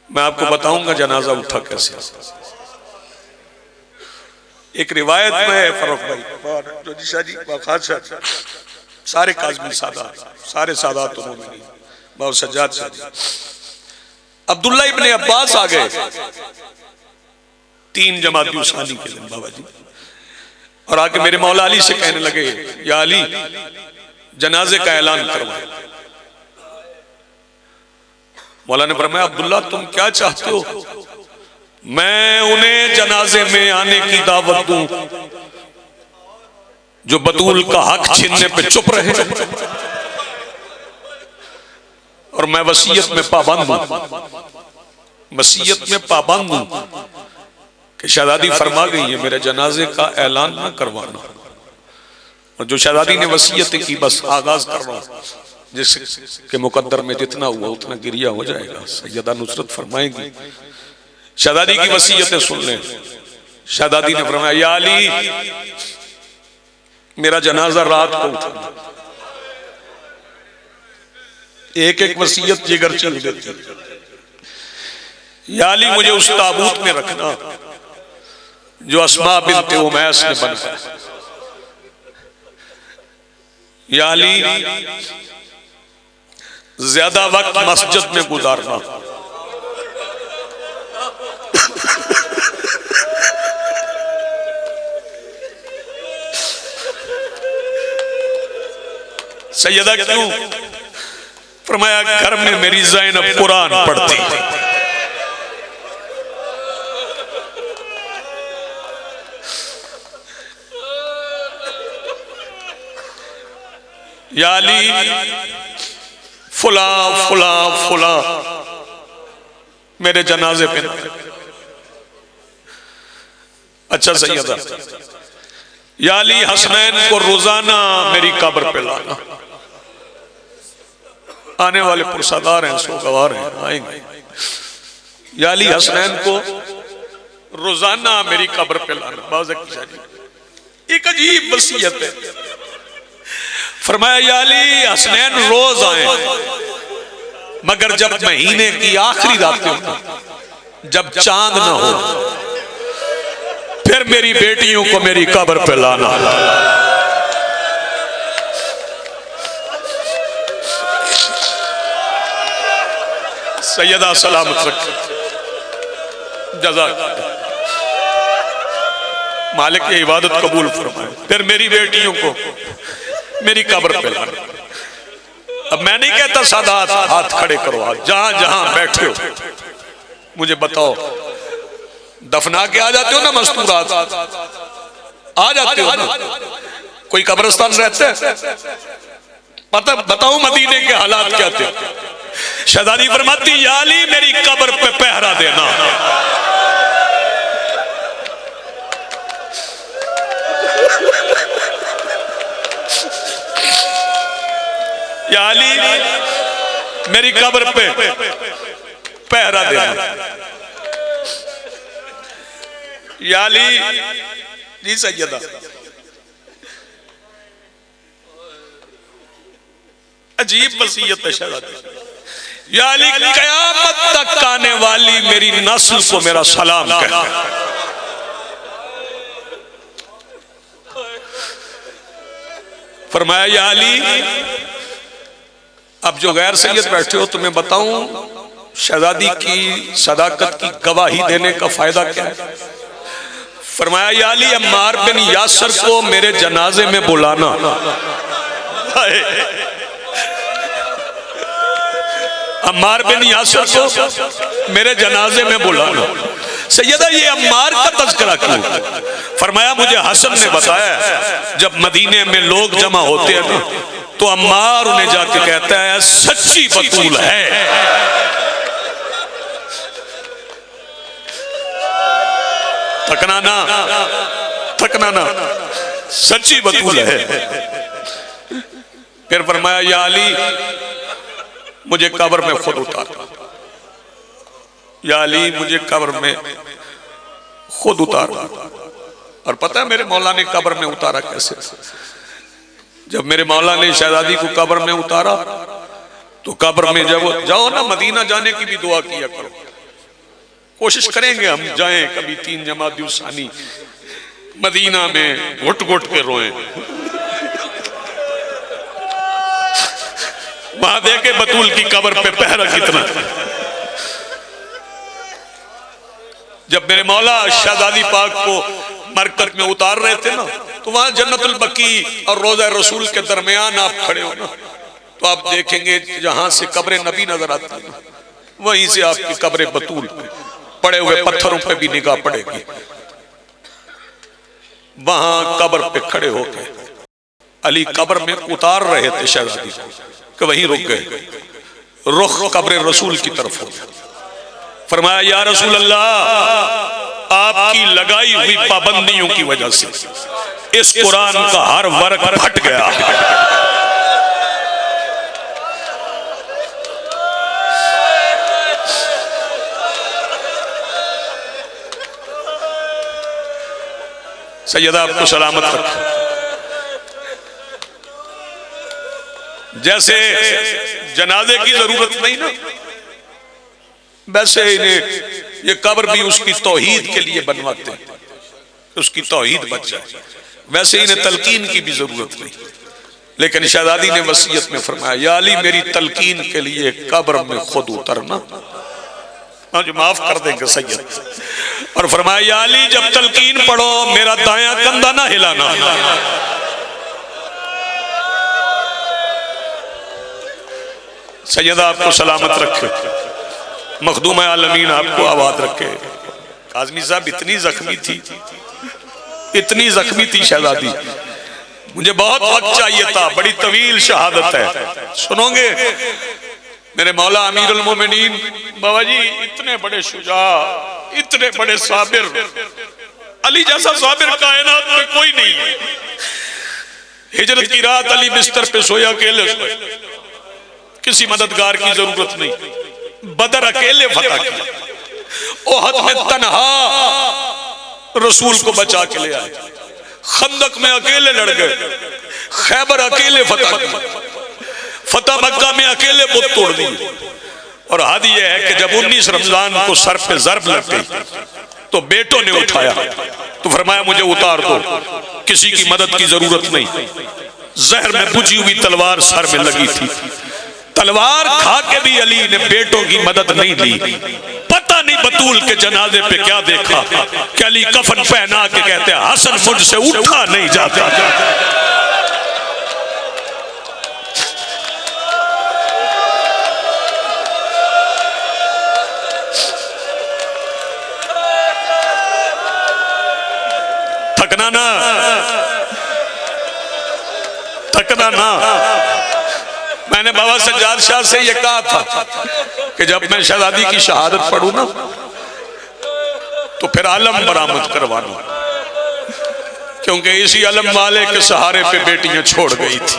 मैं आपको बताऊंगा जनाजा उठा कैसे। एक रिवायत में है फरूख भाई जो जिशा जी खादशा सारे काज़मी सादात सारे सादात उन्होंने बाबा सज्जाद साहब अब्दुल्ला इब्ने अब्बास आ गए 3 जमाती उसानी के दिन बाबा जी, और आके मेरे मौला अली से कहने लगे या अली जनाजे का ऐलान करवाए। मौला ने फरमाया अब्दुल्ला तुम क्या चाहते हो, मैं उन्हें जनाजे में आने की दावत दूं जो बतूल का हक छीनने पे चुप रहे, और मैं वसीयत में पाबंद हूं, वसीयत में पाबंद हूं कि शहजादी फरमा गई है मेरे जनाजे का ऐलान ना करवाना, और जो शहजादी ने वसीयत की बस आगाज कर रहा हूं, जिसके मुकद्दर में जितना हुआ उतना गिरिया हो जाएगा। सैयदा नुसरत फरमाएंगी शहजादी की वसीयतें सुन लें। शहजादी ने फरमाया या अली मेरा जनाजा रात को उठाना। एक एक वसीयत जिगर चल देती। या अली मुझे उस ताबूत में रखना जो अस्मा बिन्त उमैस ने बनाया। या अली ज्यादा वक्त मस्जिद में गुजारना। सैयदा क्यों? फरमाया घर में मेरी ज़ैनब कुरान पढ़ती। या अली फुला फुला फुला मेरे जनाजे पे। अच्छा सैयदा या अली हसनैन को रोजाना मेरी कब्र पे लाना। आने वाले पुरसादार हैं, सोगवार हैं, आएंगे। या अली हसनैन को रोजाना मेरी कब्र पे लाना। बाज़ एक अजीब वसीयत है। फरमाया या अली हसनैन रोज आए, मगर जब महीने की आखिरी रात हो, जब चांद ना हो, फिर मेरी बेटियों को मेरी कब्र पे लाना। सैयदा सलामत रखे। जज़ाक मालिक की इबादत कबूल फरमाए। फिर मेरी बेटियों को मेरी कब्र पे लाना। अब मैं नहीं कहता सादात हाथ खड़े करो, जहां जहां बैठे हो मुझे बताओ। दफना के आ जाते हो ना मस्तूरात, आ जाते हो ना? कोई कब्रिस्तान रहता है? पता बताओ मदीने के हालात क्या थे। शहजादी फरमाती या अली मेरी कब्र पे पहरा देना। या अली मेरी कब्र पे पहरा देना। या अली जी सैयदा अजीब वसीयत है शहजादी। या अली क़यामत तक आने वाली मेरी नस्ल को मेरा सलाम कहना। फरमाया या अली अब जो गैर सैयद बैठे हो तुम्हें बताऊं शहजादी की सदाकत की गवाही देने का फायदा क्या है। फरमाया या अली अम्मार बिन यासर को मेरे जनाजे में बुलाना। अम्मार बिन यासर को मेरे जनाजे में बुलाना। सैयदा ये अम्मार का तज़किरा क्यों? फरमाया मुझे हसन ने बताया जब मदीने में लोग जमा होते हैं ना तो अम्मार उन्हें जाके कहता है सच्ची बतूल है। थकना ना, थकना ना, सच्ची बतूल है। फिर फरमाया या अली मुझे कब्र में खुद उतार। या अली मुझे कब्र में खुद उतार। और पता है मेरे मौला ने कब्र में उतारा कैसे? जब मेरे मौला ने शहजादी को कब्र में उतारा तो कब्र में जब जाओ ना मदीना जाने की भी दुआ किया करो। कोशिश करेंगे हम जाएं कभी 3 जमात सानी मदीना में घुट घुट के रोए, वहां देखे बतूल की कब्र पे पहरा कितना। जब मेरे मौला शहजादी पाक को मरकत में उतार रहे थे ना, तो वहां जन्नतुल बकी और रोजा रसूल के दरमियान आप खड़े हो ना, तो आप देखेंगे जहां से कब्र नबी नजर आती है, वहीं से आपकी कब्र बतूल पड़े हुए पत्थरों पे भी निगाह पड़ेगी। वहां कब्र पे खड़े होकर अली कब्र में उतार रहे थे शहजादी कि वहीं रुक गए, रुख कब्र रसूल की तरफ हो गया। फरमाया या रसूल अल्लाह, आपकी लगाई हुई पाबंदियों की वजह से इस कुरान का हर वर्ग फट गया। सैयदा आपको सलामत रखे। जैसे जनाजे की जरूरत नहीं ना, वैसे इन्हें ये कब्र भी उसकी तौहीद के लिए बनवाते हैं, उसकी तौहीद बच जाए। वैसे इन्हें तलकीन की भी जरूरत नहीं, लेकिन शहजादी ने वसीयत में फरमाया या अली मेरी तलकीन के लिए कब्र में खुद उतरना, मुझे माफ कर देंगे सैयद। और फरमाया या अली जब तलकीन पढ़ो मेरा दायां कंधा ना हिलाना। सैयदा आपको सलामत रखे, मखदूम आलमीन आपको आबाद रखे। काज़मी साहब इतनी जख्मी थी, इतनी जख्मी थी शहजादी, मुझे बहुत वक्त चाहिए था, बड़ी तवील शहादत है, सुनोगे। मेरे मौला अमीरुल मोमिनीन बाबा जी इतने बड़े शुजा, इतने बड़े साबिर, अली जैसा साबिर कायनात में कोई नहीं है। हिजरत की रात अली बिस्तर पे सोया, अकेले सोया, किसी मददगार की जरूरत नहीं। बदर अकेले फतह किया, ओहद में तन्हा रसूल को बचा के ले आए, खंदक में अकेले लड़ गए, खैबर अकेले फतह किया, फतह मक्का में अकेले बुत तोड़ दिए। और हद यह है कि जब 19 रमजान को सर पे जरब लग गई तो बेटों ने उठाया, तो फरमाया मुझे उतार दो, किसी की मदद की जरूरत नहीं। जहर में बुझी हुई तलवार सर में लगी थी, तलवार खा के भी अली ने बेटों की मदद नहीं ली। पता नहीं बतूल के जनाजे पे क्या देखा कि अली कफन पहना के कहते हसन मुझसे उठा नहीं जाता। थकना ना, थकना ना। मैंने बाबा सज्जाद शाह से ये कहा था कि जब मैं शहजादी की शहादत पढ़ूं ना तो फिर आलम बरामद करवाना, क्योंकि इसी आलम वाले के सहारे पे बेटियां छोड़ गई थी।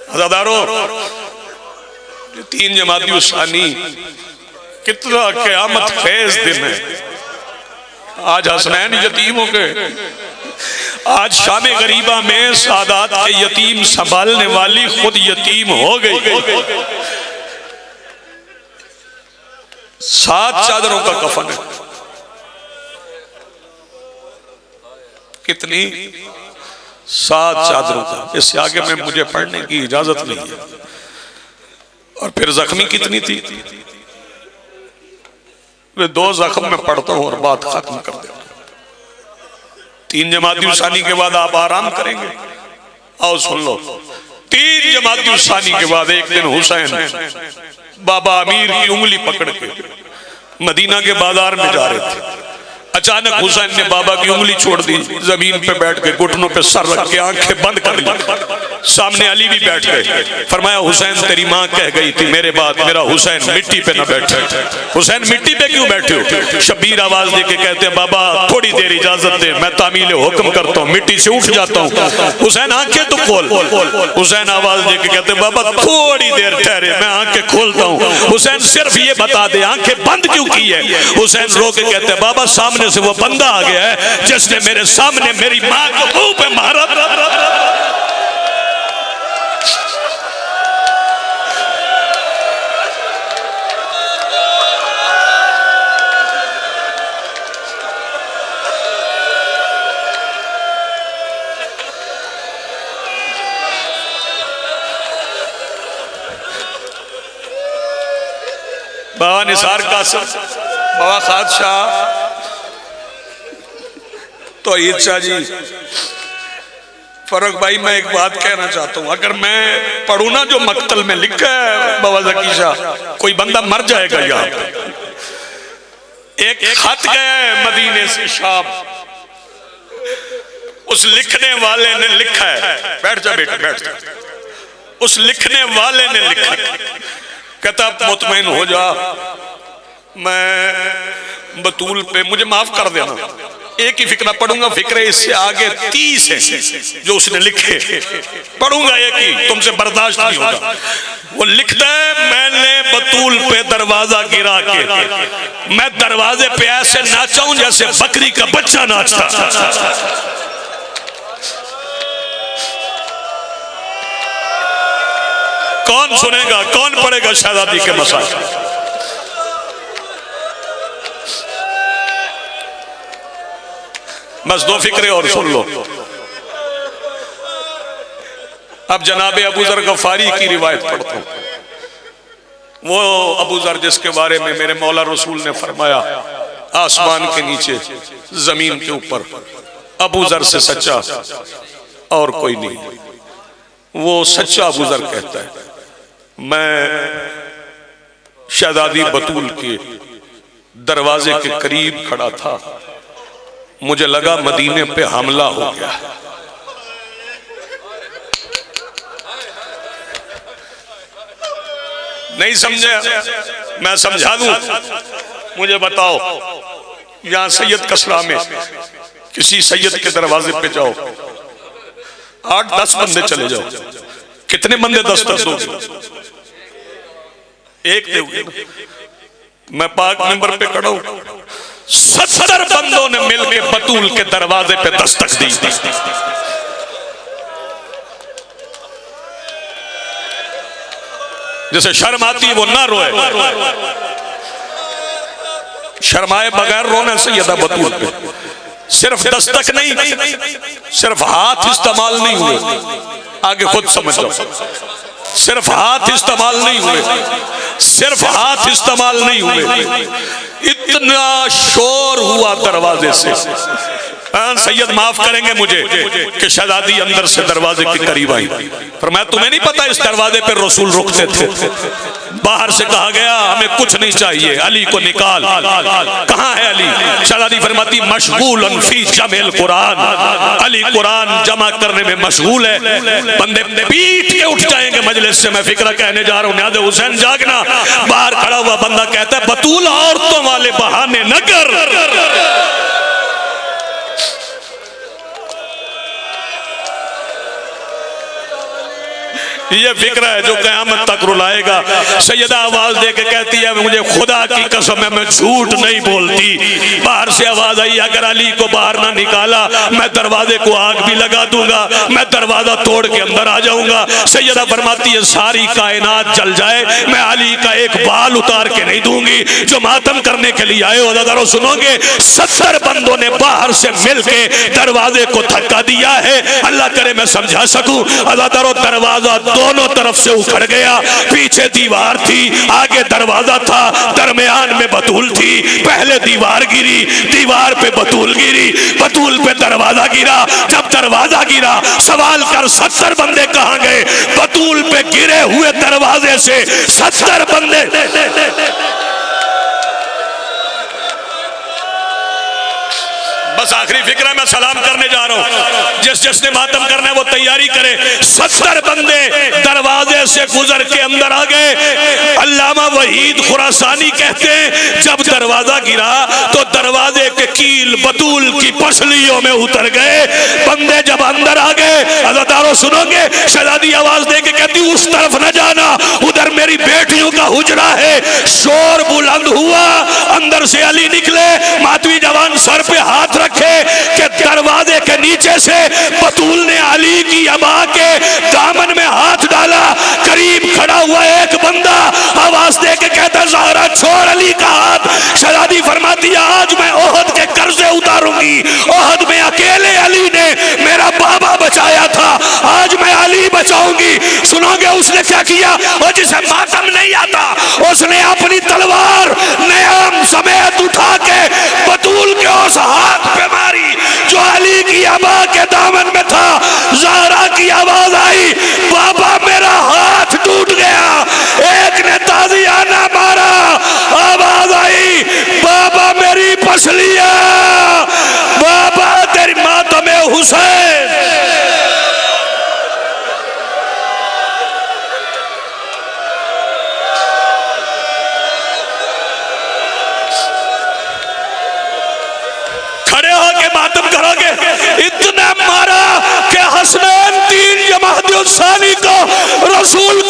अज़ादारों, 3 जमाती सानी कितना क़यामत खेज दिन है। आज हसनैन यतीम हो गए, आज शाम गरीबा में सादात के यतीम संभालने वाली खुद यतीम हो गई। 7 चादरों का कफन है। कितनी? 7 चादरों का। इससे आगे में मुझे पढ़ने की इजाजत नहीं है। और फिर जख्मी कितनी थी? मैं 2 जख्म में पढ़ता हूं और बात खत्म कर देता हूं। 3 जमाती सानी के बाद आप आराम करेंगे। आओ सुन लो। 3 जमाती सानी के बाद एक दिन हुसैन बाबा अमीर की उंगली पकड़ के मदीना के बाजार में जा रहे थे। अचानक हुसैन ने बाबा की उंगली छोड़ दी, जमीन पे बैठ के घुटनों पे सर रख के आंखें बंद कर ली। सामने अली भी बैठ गए। फरमाया हुसैन तेरी माँ कह गई थी मेरे बाद मेरा हुसैन मिट्टी पे न बैठे। हुसैन मिट्टी पे क्यों बैठे हो? शब्बीर आवाज देके कहते हैं बाबा थोड़ी देर इजाजत दे, मैं तामील हुक्म करता हूँ, मिट्टी से उठ जाता हूँ। हुसैन आंखें तो खोल। हुसैन आवाज देके कहते हैं बाबा थोड़ी देर ठहरे, मैं आंखें खोलता हूँ। हुसैन सिर्फ ये बता दे आंखें बंद क्यों की है? हुसैन रो के कहते हैं बाबा सामने से वो बंदा आ गया है जिसने मेरे सामने मेरी मां को मुंह पे मारा। बाबा निसार कासिम, बाबा खाद शाह, तो ईद शाह जी। फर्रुख भाई मैं एक बात कहना चाहता हूँ, अगर मैं पढ़ू ना जो मक्तल में लिखा है बाबा ज़की शाह, कोई बंदा मर जाएगा। यहाँ एक खत गया है मदीने से शाम, उस लिखने वाले ने लिखा है, बैठ जा बेटा बैठ जा, उस लिखने वाले ने लिखा, कहता मुतमईन हो जा, मैं बतूल पे, मुझे माफ कर देना, एक ही फिक्रा पढ़ूंगा, फिक्रे इससे आगे 30 है जो उसने लिखे, पढ़ूंगा एक ही, तुमसे बर्दाश्त नहीं होगा। वो लिखता है मैंने बतूल पे दरवाजा गिरा के, मैं दरवाजे पे ऐसे नाचा हूं जैसे बकरी का बच्चा नाचता। कौन सुनेगा, कौन पढ़ेगा शहजादी के मसाइल? बस दो फिक्रे और सुन लो। अब जनाबे अबू जर गफारी की रिवायत पढ़ता हूं। वो अबू जर जिसके बारे में मेरे मौला रसूल ने फरमाया, आसमान के नीचे जमीन के ऊपर अबू जर से सच्चा और कोई नहीं। वो सच्चा अबू जर कहता है मैं शहजादी बतूल के दरवाजे के करीब खड़ा था, मुझे लगा मदीने पे हमला हो गया। नहीं समझे? मैं समझा दूं, मुझे बताओ, यहां सैयद कसरा में किसी सैयद के दरवाजे पे जाओ, 8-10 बंदे चले जाओ, कितने बंदे दस्तक दोगे? एक दोगे। मैं पाक मेंबर पे खड़ा हूं, 70 बंदों ने मिलकर बतूल के दरवाजे पे दस्तक दी। जैसे शर्म आती है वो ना रोए, शर्माए बगैर रोने से यदा बतूल पे सिर्फ दस्तक नहीं, सिर्फ हाथ इस्तेमाल नहीं हुए, आगे खुद समझ लो, सिर्फ हाथ इस्तेमाल नहीं हुए, सिर्फ हाथ इस्तेमाल नहीं हुए, इतना शोर हुआ दरवाजे से। सैयद माफ करेंगे मुझे कि शहजादी अंदर से दरवाजे के करीब आई, पर मैं तुम्हें नहीं पता इस दरवाजे पर रसूल रुकते थे। बाहर से कहा गया हमें कुछ नहीं चाहिए, अली को निकाल। कहाँ है अली? शहजादी फरमाती मशगूलन फी जमेल कुरान, अली कुरान जमा करने में मशगूल है। बंदे पीट के उठ जाएंगे मजलिस से, मैं फिक्रा कहने जा रहा हूँ, न्याज़े हुसैन जागना। बाहर खड़ा हुआ बंदा कहता है बतूल औरतों वाले बहाने न कर। ये फिक्र है जो क़यामत तक रुलाएगा। सैयदा आवाज दे के कहती है मुझे खुदा की कसम है मैं झूठ नहीं बोलती। बाहर से आवाज आई अगर अली को बाहर ना निकाला मैं दरवाजे को आग भी लगा दूंगा, मैं दरवाजा तोड़ के अंदर आ जाऊंगा। सैयदा फरमाती है सारी कायनात जल जाए मैं अली का एक बाल उतार के नहीं दूंगी। जो मातम करने के लिए आए हो सुनोगे, 70 बंदों ने बाहर से मिलके दरवाजे को धक्का दिया है। अल्लाह करे मैं समझा सकूं। अदादारो दरवाजा दोनों तरफ से उखड़ गया, पीछे दीवार थी, आगे दरवाजा था, दरमियान में बतूल थी। पहले दीवार गिरी, दीवार पे बतूल गिरी, बतूल पे दरवाजा गिरा। जब दरवाजा गिरा सवाल कर 70 बंदे कहां गए? बतूल पे गिरे हुए दरवाजे से 70 बंदे। बस आखिरी फिक्र है, मैं सलाम करने जा रहा हूं। जिसने मातम करना है वो तैयारी करे। 70 बंदे दरवाजे से गुजर के अंदर आ गए। अल्लामा वहीद खुरासानी कहते हैं जब दरवाजा गिरा तो दरवाजे के कील बतूल की पसलियों में उतर गए। बंदे जब अंदर आ गए, अज़ादारों सुनोगे, शहजादी आवाज दे के कहती उस तरफ न जाना, उधर मेरी बेटियों का हुजरा है। शोर बुलंद हुआ, अंदर से अली निकले, मातवी जवान सर पे हाथ रखे कि दरवाजे के नीचे से बतूल ने अली की अबा के दामन में हाथ डाला। करीब खड़ा हुआ एक बंदा आवाज दे के कहता ज़हरा छोड़ अली का हाथ। शहजादी फरमाती आज मैं ओहद के कर्जे उतारूंगी। ओहद में अकेले अली ने मेरा बाबा बचाया था, आज मैं अली बचाऊंगी। सुनोगे उसने क्या किया? और जिसे मातम नहीं आता उसने अपनी तलवार हुसैन। खड़े होके मातम करोगे। इतना मारा कि हसनैन तीन जमात सानी को रसूल